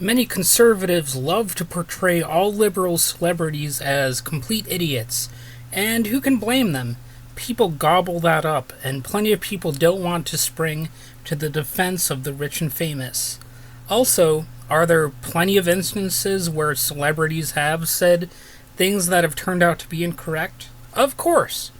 Many conservatives love to portray all liberal celebrities as complete idiots, and who can blame them? People gobble that up, and plenty of people don't want to spring to the defense of the rich and famous. Also, are there plenty of instances where celebrities have said things that have turned out to be incorrect? Of course.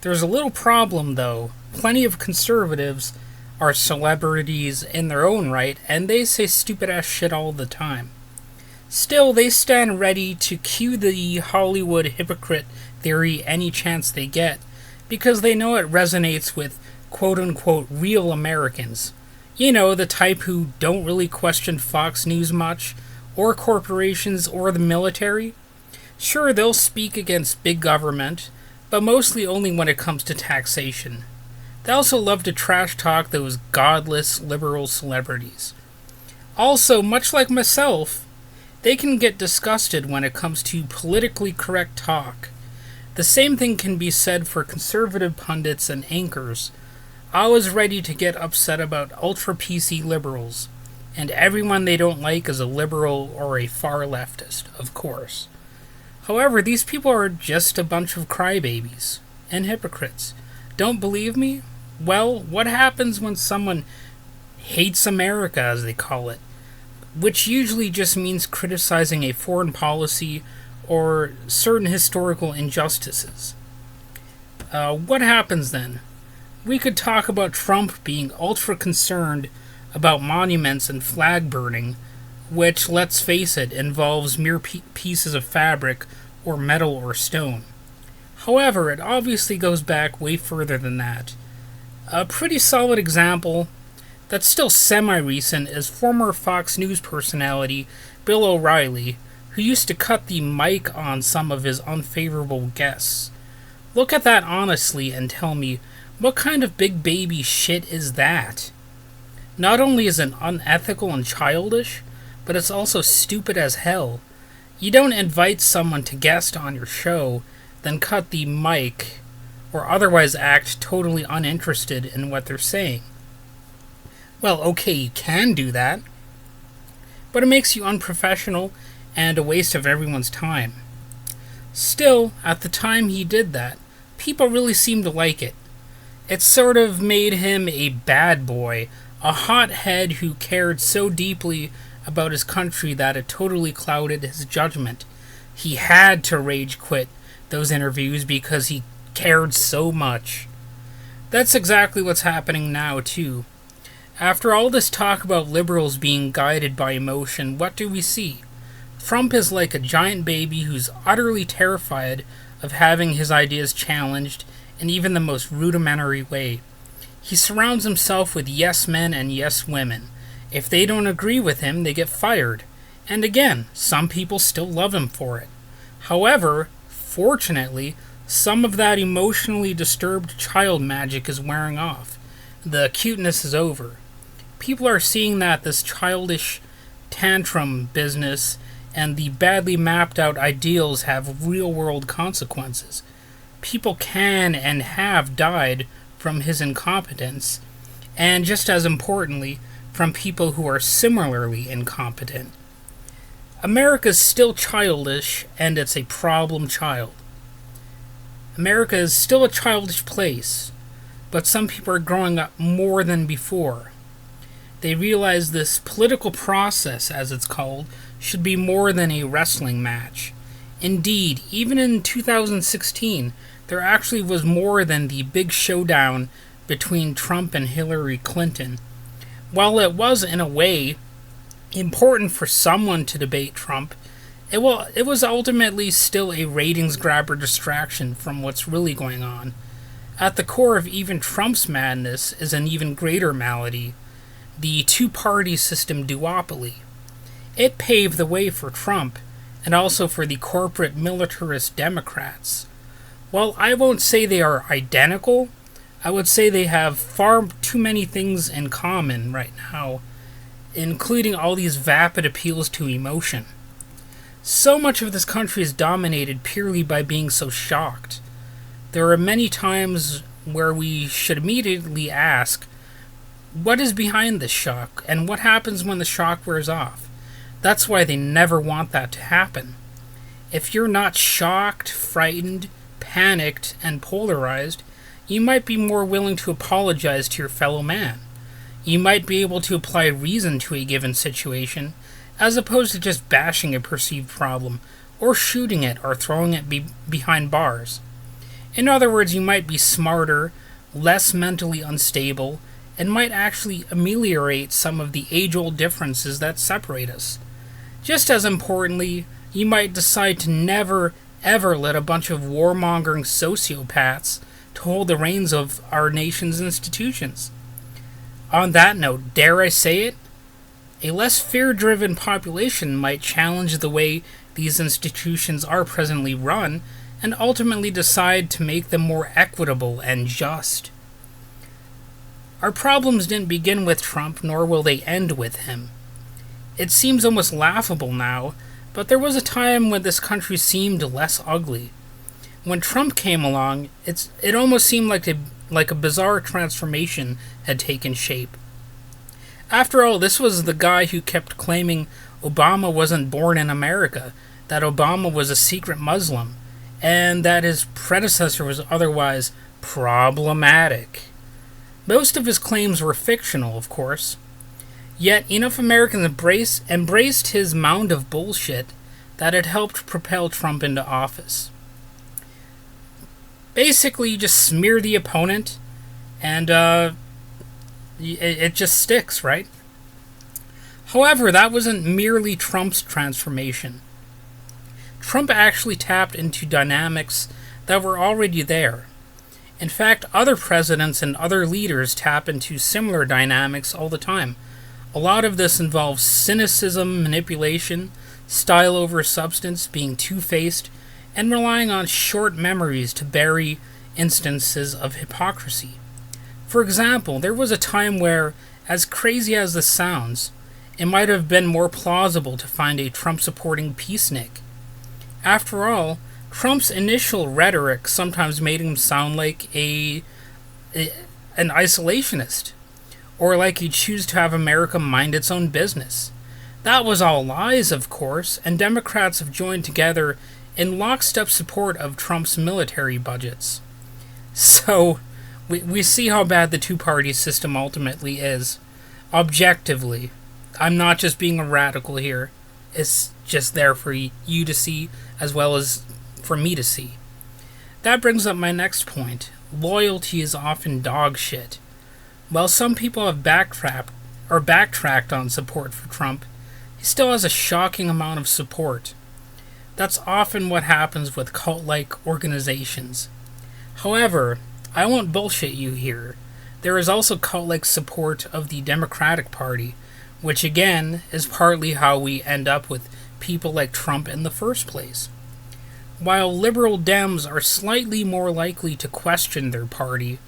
There's a little problem, though. Plenty of conservatives are celebrities in their own right, and they say stupid-ass shit all the time. Still, they stand ready to cue the Hollywood hypocrite theory any chance they get, because they know it resonates with quote-unquote real Americans. You know, the type who don't really question Fox News much, or corporations, or the military. Sure, they'll speak against big government, but mostly only when it comes to taxation. They also love to trash talk those godless liberal celebrities. Also, much like myself, they can get disgusted when it comes to politically correct talk. The same thing can be said for conservative pundits and anchors, always ready to get upset about ultra-PC liberals, and everyone they don't like is a liberal or a far leftist, of course. However, these people are just a bunch of crybabies and hypocrites. Don't believe me? Well, what happens when someone hates America, as they call it, which usually just means criticizing a foreign policy or certain historical injustices? What happens then? We could talk about Trump being ultra concerned about monuments and flag burning, which, let's face it, involves mere pieces of fabric or metal or stone. However, it obviously goes back way further than that. A pretty solid example that's still semi-recent is former Fox News personality Bill O'Reilly, who used to cut the mic on some of his unfavorable guests. Look at that honestly and tell me, what kind of big baby shit is that? Not only is it unethical and childish, but it's also stupid as hell. You don't invite someone to guest on your show, then cut the mic, or otherwise act totally uninterested in what they're saying. Well, okay, you can do that, but it makes you unprofessional and a waste of everyone's time. Still, at the time he did that, people really seemed to like it. It sort of made him a bad boy, a hothead who cared so deeply about his country that it totally clouded his judgment. He had to rage quit those interviews because he cared so much. That's exactly what's happening now, too. After all this talk about liberals being guided by emotion, what do we see? Trump is like a giant baby who's utterly terrified of having his ideas challenged in even the most rudimentary way. He surrounds himself with yes men and yes women. If they don't agree with him, they get fired. And again, some people still love him for it. However, fortunately, some of that emotionally disturbed child magic is wearing off. The cuteness is over. People are seeing that this childish tantrum business and the badly mapped out ideals have real-world consequences. People can and have died from his incompetence, and just as importantly, from people who are similarly incompetent. America is still childish, and it's a problem child. America is still a childish place, but some people are growing up more than before. They realize this political process, as it's called, should be more than a wrestling match. Indeed, even in 2016, there actually was more than the big showdown between Trump and Hillary Clinton. While it was, in a way, important for someone to debate Trump, it was ultimately still a ratings grabber distraction from what's really going on. At the core of even Trump's madness is an even greater malady, the two-party system duopoly. It paved the way for Trump, and also for the corporate militarist Democrats. While I won't say they are identical, I would say they have far too many things in common right now, including all these vapid appeals to emotion. So much of this country is dominated purely by being so shocked. There are many times where we should immediately ask, what is behind this shock, and what happens when the shock wears off? That's why they never want that to happen. If you're not shocked, frightened, panicked, and polarized, you might be more willing to apologize to your fellow man. You might be able to apply reason to a given situation, as opposed to just bashing a perceived problem, or shooting it, or throwing it behind bars. In other words, you might be smarter, less mentally unstable, and might actually ameliorate some of the age-old differences that separate us. Just as importantly, you might decide to never, ever let a bunch of warmongering sociopaths to hold the reins of our nation's institutions. On that note, dare I say it? A less fear-driven population might challenge the way these institutions are presently run and ultimately decide to make them more equitable and just. Our problems didn't begin with Trump, nor will they end with him. It seems almost laughable now, but there was a time when this country seemed less ugly. When Trump came along, it almost seemed like a bizarre transformation had taken shape. After all, this was the guy who kept claiming Obama wasn't born in America, that Obama was a secret Muslim, and that his predecessor was otherwise problematic. Most of his claims were fictional, of course. Yet enough Americans embraced his mound of bullshit that it helped propel Trump into office. Basically, you just smear the opponent, and it just sticks, right? However, that wasn't merely Trump's transformation. Trump actually tapped into dynamics that were already there. In fact, other presidents and other leaders tap into similar dynamics all the time. A lot of this involves cynicism, manipulation, style over substance, being two-faced, and relying on short memories to bury instances of hypocrisy. For example, there was a time where, as crazy as this sounds, it might have been more plausible to find a Trump-supporting peacenik. After all, Trump's initial rhetoric sometimes made him sound like an isolationist, or like he'd choose to have America mind its own business. That was all lies, of course, and Democrats have joined together in lockstep support of Trump's military budgets. So, we see how bad the two-party system ultimately is. Objectively. I'm not just being a radical here. It's just there for you to see, as well as for me to see. That brings up my next point. Loyalty is often dog shit. While some people have backtracked on support for Trump, he still has a shocking amount of support. That's often what happens with cult-like organizations. However, I won't bullshit you here. There is also cult-like support of the Democratic Party, which again is partly how we end up with people like Trump in the first place. While liberal Dems are slightly more likely to question their party,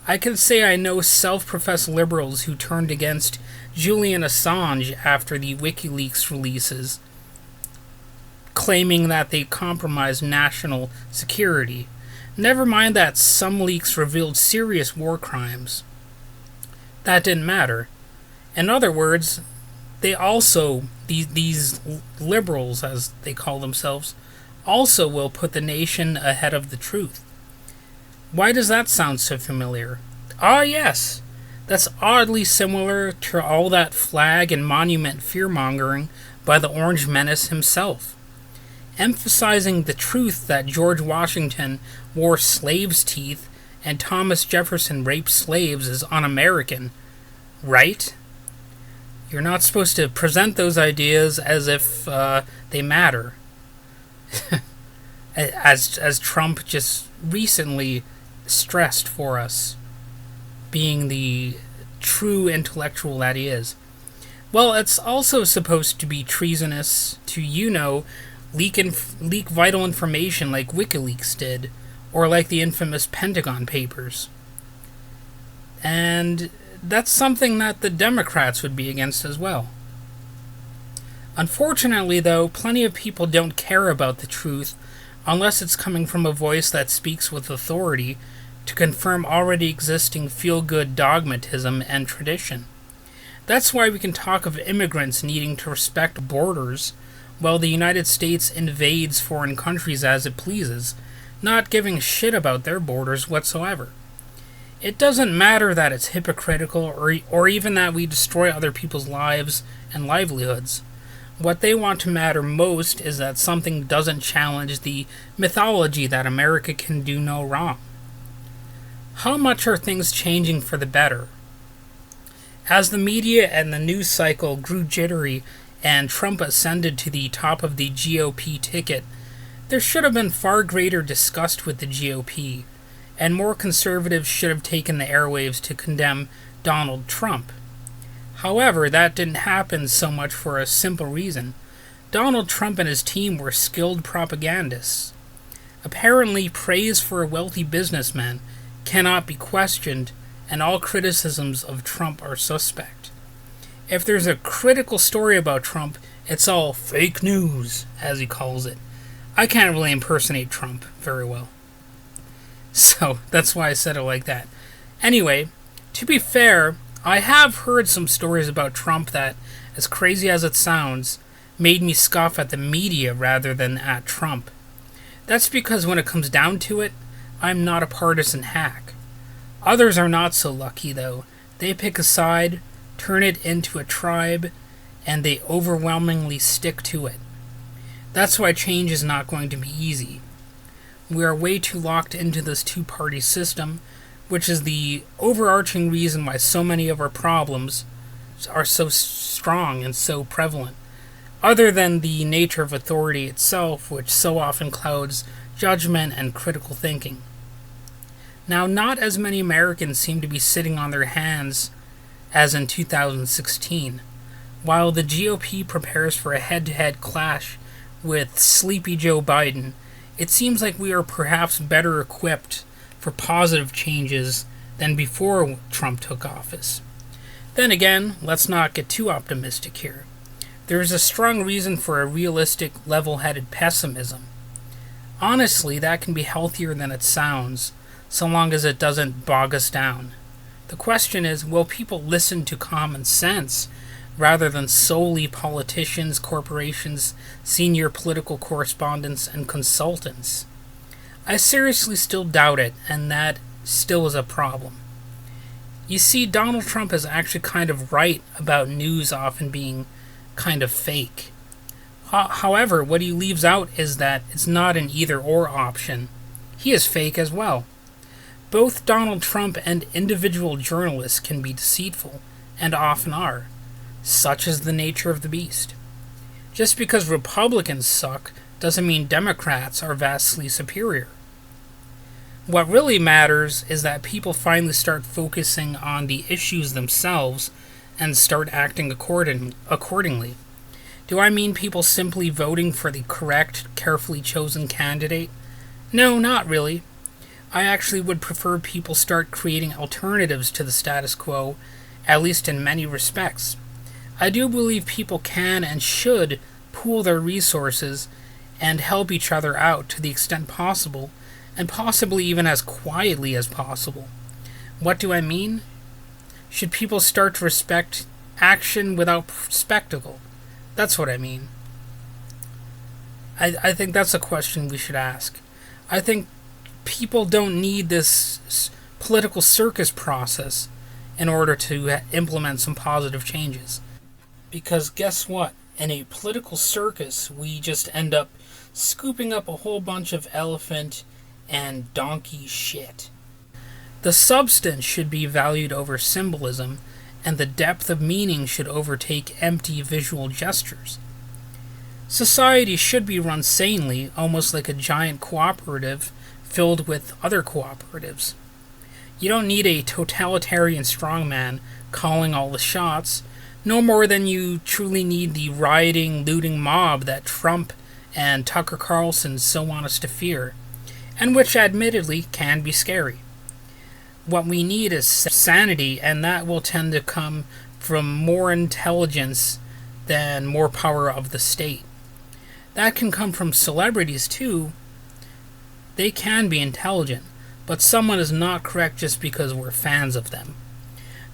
I can say I know self-professed liberals who turned against Julian Assange after the WikiLeaks releases, claiming that they compromised national security. Never mind that some leaks revealed serious war crimes. That didn't matter. In other words, they also, these liberals, as they call themselves, also will put the nation ahead of the truth. Why does that sound so familiar? Ah, yes. That's oddly similar to all that flag and monument fear-mongering by the Orange Menace himself. Emphasizing the truth that George Washington wore slaves' teeth and Thomas Jefferson raped slaves is un-American, right? You're not supposed to present those ideas as if they matter. as Trump just recently stressed for us, being the true intellectual that he is. Well, it's also supposed to be treasonous to, leak vital information like WikiLeaks did, or like the infamous Pentagon Papers. And that's something that the Democrats would be against as well. Unfortunately, though, plenty of people don't care about the truth unless it's coming from a voice that speaks with authority to confirm already existing feel-good dogmatism and tradition. That's why we can talk of immigrants needing to respect borders, while the United States invades foreign countries as it pleases, not giving a shit about their borders whatsoever. It doesn't matter that it's hypocritical or even that we destroy other people's lives and livelihoods. What they want to matter most is that something doesn't challenge the mythology that America can do no wrong. How much are things changing for the better? As the media and the news cycle grew jittery and Trump ascended to the top of the GOP ticket, there should have been far greater disgust with the GOP, and more conservatives should have taken the airwaves to condemn Donald Trump. However, that didn't happen so much for a simple reason. Donald Trump and his team were skilled propagandists. Apparently, praise for a wealthy businessman cannot be questioned, and all criticisms of Trump are suspect. If there's a critical story about Trump, it's all fake news, as he calls it. I can't really impersonate Trump very well. So, that's why I said it like that. Anyway, to be fair, I have heard some stories about Trump that, as crazy as it sounds, made me scoff at the media rather than at Trump. That's because when it comes down to it, I'm not a partisan hack. Others are not so lucky, though. They pick a side, turn it into a tribe, and they overwhelmingly stick to it. That's why change is not going to be easy. We are way too locked into this two-party system, which is the overarching reason why so many of our problems are so strong and so prevalent, other than the nature of authority itself, which so often clouds judgment and critical thinking. Now, not as many Americans seem to be sitting on their hands as in 2016. While the GOP prepares for a head-to-head clash with sleepy Joe Biden, it seems like we are perhaps better equipped for positive changes than before Trump took office. Then again, let's not get too optimistic here. There is a strong reason for a realistic, level-headed pessimism. Honestly, that can be healthier than it sounds, so long as it doesn't bog us down. The question is, will people listen to common sense rather than solely politicians, corporations, senior political correspondents, and consultants? I seriously still doubt it, and that still is a problem. You see, Donald Trump is actually kind of right about news often being kind of fake. However, what he leaves out is that it's not an either-or option. He is fake as well. Both Donald Trump and individual journalists can be deceitful, and often are. Such is the nature of the beast. Just because Republicans suck doesn't mean Democrats are vastly superior. What really matters is that people finally start focusing on the issues themselves and start acting accordingly. Do I mean people simply voting for the correct, carefully chosen candidate? No, not really. I actually would prefer people start creating alternatives to the status quo, at least in many respects. I do believe people can and should pool their resources and help each other out to the extent possible, and possibly even as quietly as possible. What do I mean? Should people start to respect action without spectacle? That's what I mean. I think that's a question we should ask. I think people don't need this political circus process in order to implement some positive changes. Because guess what? In a political circus, we just end up scooping up a whole bunch of elephant and donkey shit. The substance should be valued over symbolism, and the depth of meaning should overtake empty visual gestures. Society should be run sanely, almost like a giant cooperative filled with other cooperatives. You don't need a totalitarian strongman calling all the shots, no more than you truly need the rioting, looting mob that Trump and Tucker Carlson so want us to fear, and which admittedly can be scary. What we need is sanity, and that will tend to come from more intelligence than more power of the state. That can come from celebrities too. They can be intelligent, but someone is not correct just because we're fans of them.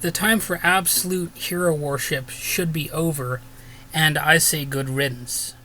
The time for absolute hero worship should be over, and I say good riddance.